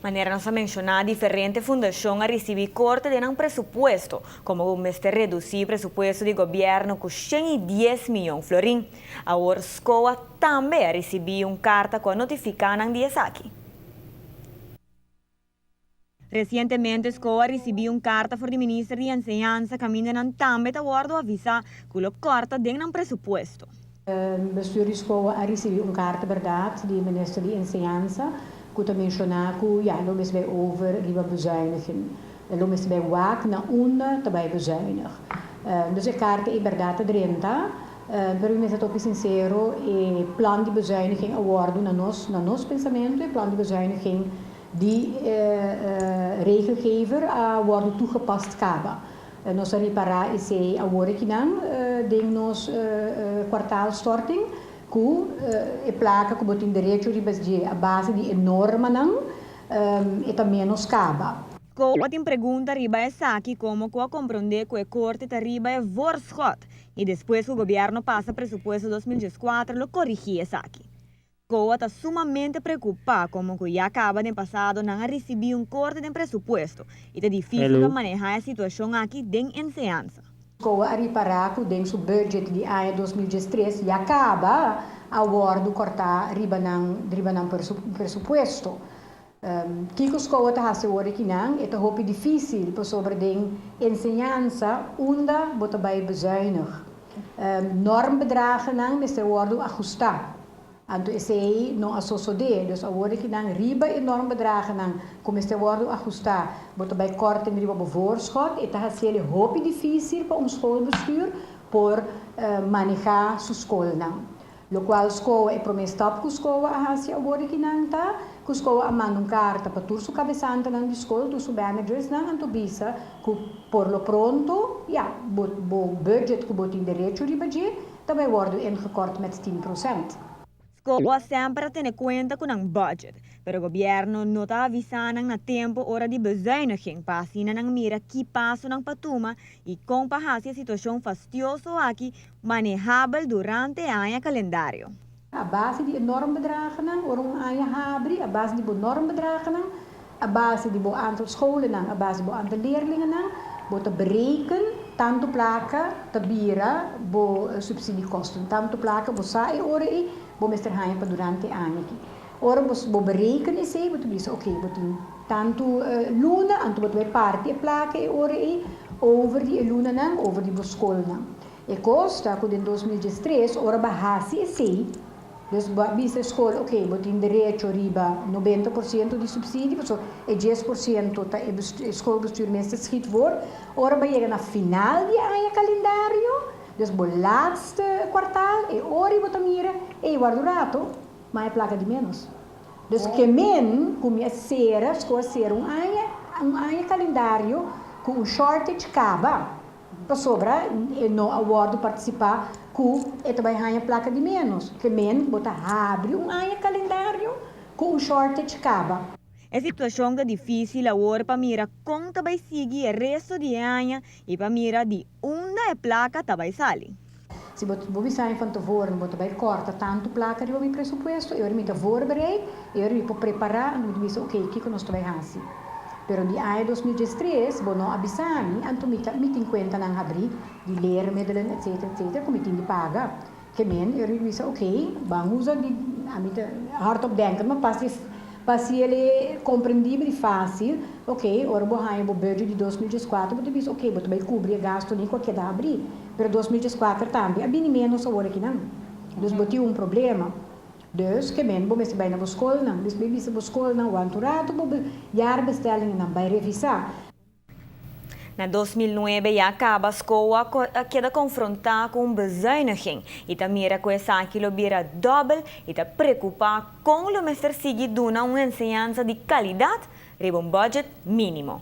Maneira nossa mencionar diferente fundação a receber corte de um presupuesto, como o mês de reduzir presupuesto de governo com 110 milhões florim. A escola também a receber carta com notificando de aqui. Recentemente, a escola recebeu carta do ministro de Enseñanza caminhando também a avisar que o corte de um presupuesto. O bestuur de escola a receber carta, verdade, do ministro de Enseñanza, que também mencionar que ja, lo is bij over riba bezuinigen. Lo is bij waak na onder te bij bezuinig. Dus de kaart is verdade 30. Pero me estou sincero, e plan de bezuiniging award na nos pensamento, e plan de bezuiniging die regelgever wordt toegepast kaba. Nós reparar esse award que não de nos kwartaalstorting que e placa que botin direito de a base de enorme não e também nos caba. Ko tem pergunta riba é aqui como que a compreender que o corte da riba é voorschot e depois que o governo passa presupuesto 2014 lo corrigir aqui. Ko está sumamente preocupada como que já acaba de passado não receber corte de presupuesto e é difícil manejar a situação aqui de enseñanza. Ko a reparar que dentro do budget de ano 2013 já acaba a acordo cortar riba não presupuesto. Kiko escola está a hora que não, é muito difícil para sobre den enseñanza onda bota bij bezuinig. Normbedragen não, mas é hora ajustar. Anto esse não associado, dus a hora que não riba e normbedragen não, como este hora ajustar, bota bij korte en riba bevoorschot, é está a muito difícil para schoolbestuur por manejar sua escola não. Lo qual escola é promessa que escola a hasia agora que não tá, que escola a manda carta para todos os cabeçantes da escola, todos os managers não, anto bisa que por lo pronto, ja, o budget que botin direito de budget, também wordt ingekort met 10%. Escola sempre tem conta com um budget, pero o governo não está avisando na tempo hora de bezuiniging para assim não mira que passa na patuma e comparar a situação fastidiosa aqui manejável durante o ano calendário. A base de enorme bedragen, or een aantal a base de enorme bedragen, a base de een aantal scholen, a base de een aantal leerlingen, te berekenen, tanto placa, te bieren, subsidiekosten, tanto placa, saai ore, meester gaan para durante o ano aqui. Ora, bo berekenen is we te oké, tanto luna, anto wat wij parte e placa e ore over die luna over die scholen. E costa, que em 2013, ora bahasi e sei. Dus bisa escola, ok, botin direito riba 90% de subsídio, so, e 10% tá escola bestuurmeester schiet voor. Ora ba chega na final de ano calendário, dus bo laatste kwartaal, e ora bota mira, e guardurato, mas é placa de menos. Dus que men, como é ser, escola ser ano calendário com shortage caba. Para sobra, no awardo participar com e também ganha placa de menos. Que men bota abre ano calendário com shortage caba. A situação é difícil agora para mira como vai seguir o resto do ano e para mira de onde a placa vai sair. Se você sai van tevoren, você vai cortar tanto placa de meu presupuesto, eu me voorbereid, eu me preparar, e me dizer, ok, o que nós vamos fazer? Pero di ano 2013, bono abisani, anto mi tin kwenta ng habri, di leermiddelen, etc., kung mi tin di paga. Kemen, eu disse, ok, vamos a hard op denken, maar pas ele compreendível e fácil, ok, ora bo hanha bo budget de 2014, boto disse, ok, boto vai cobrir gasto nem qualquer da abrir, pero 2014 também, abini menos agora que não. Dus boti problema. Dus que men, bom, bij na school não, dus bij na school não, want rato bo jaarbestellingen não vai revisar. Na 2009 já acaba a escola queda confrontar com bezuiniging e também era com essa aquilo vira double e está preocupado com o mestre seguir dando uma ensinança de qualidade e um budget mínimo.